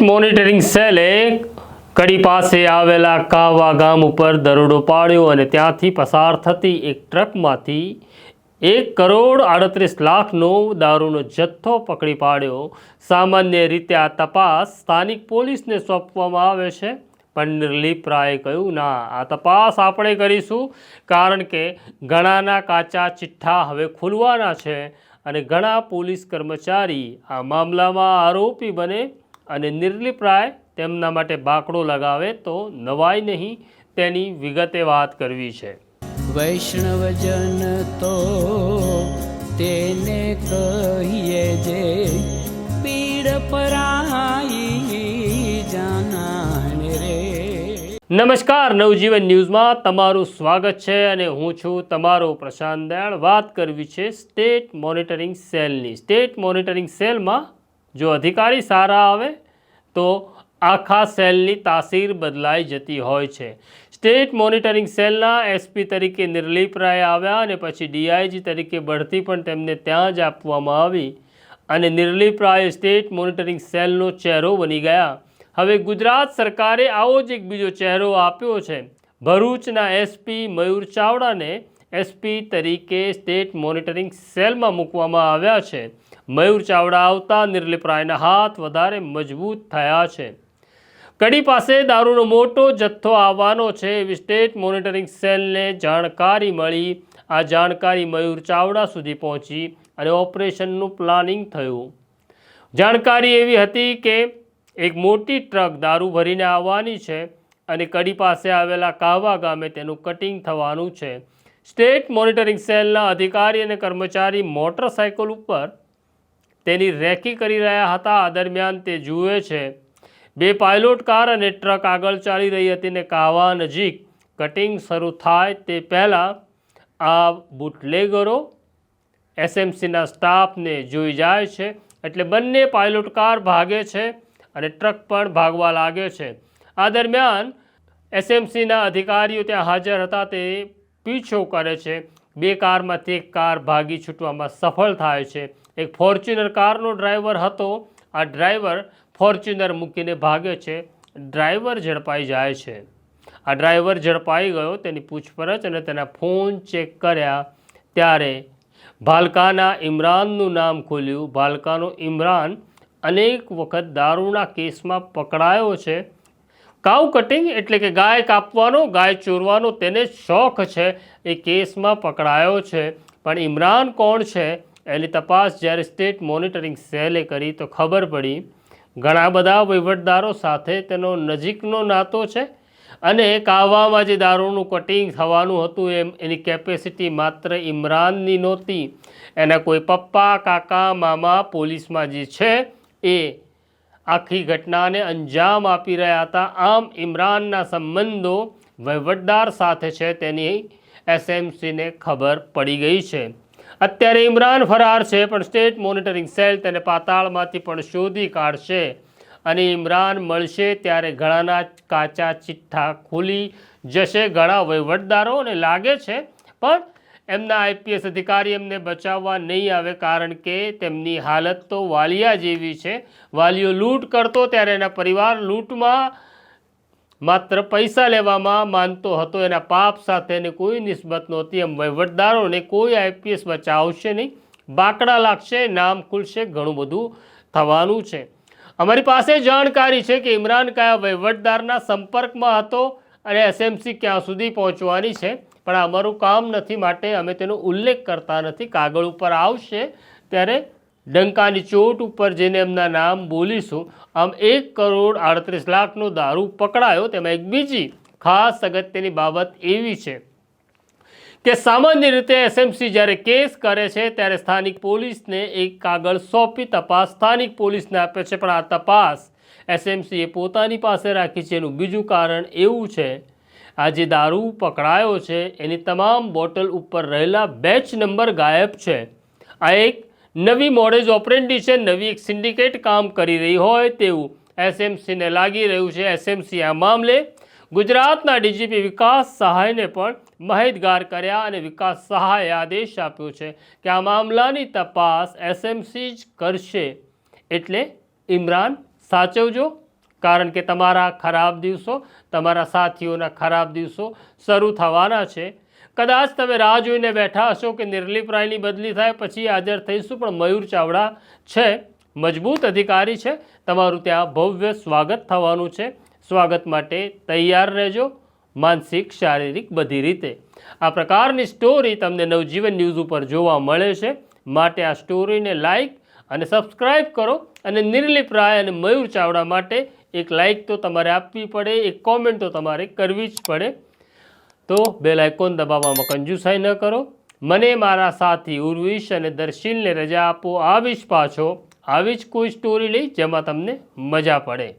Monitoring સેલે કડી પાસે આવેલા કાવા ગામ ઉપર દરોડો પાડ્યો અને ત્યાંથી પસાર થતી એક ટ્રકમાંથી 1,38,00,000નો દારૂનો જથ્થો પકડી પાડ્યો। સામાન્ય રીતે આ તપાસ સ્થાનિક પોલીસને સોંપવામાં આવે છે, પણ નિર્લિપ રાયે કહ્યું, ના, આ તપાસ આપણે કરીશું, કારણ કે ઘણાના કાચા ચિઠ્ઠા હવે ખુલવાના છે અને ઘણા પોલીસ કર્મચારી આ મામલામાં આરોપી બને અને નિર્લિપ રાય તેમના માટે બાકડો લગાવે તો નવાઈ નહીં, તેની વિગતે વાત કરવી છે। વૈષ્ણવજન તો તેને કહીએ જે પીડ પરાઈ જાનાને રે। નમસ્કાર, નવજીવન ન્યૂઝમાં તમારું સ્વાગત છે અને હું છું તમારો પ્રશાંત દયાળ। વાત કરવી છે સ્ટેટ મોનિટરિંગ સેલની। સ્ટેટ મોનિટરિંગ સેલમાં જો અધિકારી સારા આવે તો આખા સેલની તાસીર બદલાઈ જતી હોય છે। સ્ટેટ મોનિટરિંગ સેલના એસપી તરીકે નિર્લિપ રાય આવ્યા અને પછી ડીઆઈજી તરીકે બઢતી પણ તેમને ત્યાં જ આપવામાં આવી અને નિર્લિપ રાય સ્ટેટ મોનિટરિંગ સેલનો ચહેરો બની ગયા। હવે ગુજરાત સરકારે આવો જ એક બીજો ચહેરો આપ્યો છે। ભરૂચના એસપી મયુર ચાવડાને એસપી તરીકે સ્ટેટ મોનિટરિંગ સેલમાં મૂકવામાં આવ્યા છે। મયુર ચાવડા આવતા નિર્લિપ રાયના હાથ વધારે મજબૂત થયા છે। કડી પાસે દારૂનો મોટો જથ્થો આવવાનો છે એવી સ્ટેટ મોનિટરિંગ સેલને જાણકારી મળી। આ જાણકારી મયુર ચાવડા સુધી પહોંચી અને ઓપરેશનનું પ્લાનિંગ થયું। જાણકારી એવી હતી કે એક મોટી ટ્રક દારૂ ભરીને આવવાની છે અને કડી પાસે આવેલા કાવા ગામે તેનું કટિંગ થવાનું છે। સ્ટેટ મોનિટરિંગ સેલના અધિકારી અને કર્મચારી મોટરસાઇકલ ઉપર તેની રેકી કરી રહ્યા હતા। આ દરમિયાન તે જુએ છે બે પાયલોટ કાર અને ટ્રક આગળ ચાલી રહી હતી ને કાવા નજીક કટિંગ શરૂ થાય તે પહેલાં આ બુટલેગરો એસએમસીના સ્ટાફને જોઈ જાય છે, એટલે બંને પાયલોટ કાર ભાગે છે અને ટ્રક પણ ભાગવા લાગે છે। આ દરમિયાન એસએમસીના અધિકારીઓ ત્યાં હાજર હતા તે પીછો કરે છે। બે કારમાંથી એક કાર ભાગી છૂટવામાં સફળ થાય છે। એક ફોર્ચ્યુનર કારનો ડ્રાઈવર હતો। આ ડ્રાઈવર ફોર્ચ્યુનર મૂકીને ભાગે છે। ડ્રાઈવર ઝડપાઈ જાય છે। આ ડ્રાઈવર ઝડપાઈ ગયો, તેની પૂછપરછ અને તેના ફોન ચેક કર્યા ત્યારે ભાલકાના ઇમરાનનું નામ ખુલ્યું। ભાલકાનો ઇમરાન અનેક વખત દારૂના કેસમાં પકડાયો છે। કાઉ કટિંગ એટલે કે ગાય કાપવાનો, ગાય ચોરવાનો તેને શોખ છે, એ કેસમાં પકડાયો છે। પણ ઇમરાન કોણ છે એની તપાસ જ્યારે સ્ટેટ મોનિટરિંગ સેલે કરી તો ખબર પડી ઘણા બધા વહીવટદારો સાથે તેનો નજીકનો નાતો છે અને કાવામાં જે દારૂનું કટિંગ થવાનું હતું એની કેપેસિટી માત્ર ઇમરાનની નહોતી, એના કોઈ પપ્પા, કાકા, મામા પોલીસમાં જે છે એ આખી ઘટનાને અંજામ આપી રહ્યા હતા। આમ ઇમરાનના સંબંધો વહીવટદાર સાથે છે તેની એસએમસીને ખબર પડી ગઈ છે। અત્યારે ઇમરાન ફરાર છે, પણ સ્ટેટ મોનિટરિંગ સેલ તેને પાતાળમાંથી પણ શોધી કાઢશે અને ઇમરાન મળશે ત્યારે ઘણાના કાચા ચિઠ્ઠા ખુલી જશે। ઘણા વહીવટદારોને લાગે છે પણ એમના આઈપીએસ અધિકારી એમને બચાવવા નહીં આવે, કારણ કે તેમની હાલત તો વાલિયા જેવી છે। વાલીઓ લૂંટ કરતો ત્યારે એના પરિવાર લૂંટમાં માત્ર પૈસા લેવામાં માનતો હતો, એના પાપ સાથે એને કોઈ નિસ્બત નહોતી। એમ વહીવટદારોને કોઈ આઈપીએસ બચાવશે નહીં, બાકડા લાગશે, નામ ખુલશે, ઘણું બધું થવાનું છે। અમારી પાસે જાણકારી છે કે ઇમરાન કયા વહીવટદારના સંપર્કમાં હતો અને એસએમસી ક્યાં સુધી પહોંચવાની છે, પણ આ અમારું કામ નથી માટે અમે તેનો ઉલ્લેખ કરતા નથી। કાગળ ઉપર આવશે ત્યારે ડંકાની ચોટ ઉપર જઈને એમના નામ બોલીશું। આમ 1,38,00,000નો દારૂ પકડાયો। તેમાં એક બીજી ખાસ અગત્યની બાબત એવી છે કે સામાન્ય રીતે એસએમસી જ્યારે કેસ કરે છે ત્યારે સ્થાનિક પોલીસને એક કાગળ સોંપી તપાસ સ્થાનિક પોલીસને આપે છે, પણ આ તપાસ એસએમસીએ પોતાની પાસે રાખી છે। એનું બીજું કારણ એવું છે, આ જે દારૂ પકડાયો છે એની તમામ બોટલ ઉપર રહેલા બેચ નંબર ગાયબ છે। આ એક નવી મોડેજ ઓપરેન્ડી છે, નવી એક સિન્ડિકેટ કામ કરી રહી હોય તેવું એસએમસીને લાગી રહ્યું છે। એસએમસી આ મામલે ગુજરાતના ડીજીપી વિકાસ સહાયને પણ માહિતગાર કર્યા અને વિકાસ સહાયે આદેશ આપ્યો છે કે આ મામલાની તપાસ એસએમસી જ કરશે, એટલે ઇમરાન સાચવજો, કારણ કે તમારા ખરાબ દિવસો, તમારા સાથીઓના ખરાબ દિવસો શરૂ થવાના છે. કદાચ તમે રાહ જોઈને બેઠા હશો કે નિર્લિપ રાયની બદલી થાય પછી હાજર થઈશું, પણ મયુર ચાવડા છે, મજબૂત અધિકારી છે, તમારું ત્યાં ભવ્ય સ્વાગત થવાનું છે. સ્વાગત માટે તૈયાર રહેજો, માનસિક, શારીરિક બધી રીતે. આ પ્રકારની સ્ટોરી તમને નવજીવન ન્યૂઝ ઉપર જોવા મળે છે, માટે આ સ્ટોરીને લાઈક અને સબસ્ક્રાઈબ કરો. અને નિર્લિપ રાય અને મયુર ચાવડા માટે એક લાઈક તો તમારે આપવી પડે, એક કોમેન્ટ તો તમારે કરવી જ પડે. તો બેલ આઇકોન દબાવવામાં કંજૂસાઈ ન કરો. મને મારા સાથી ઉર્વિશ અને દર્શિલને રજા આપો. આવીશ પાછો આવી જ કોઈ સ્ટોરી લઈ જેમાં તમને મજા પડે.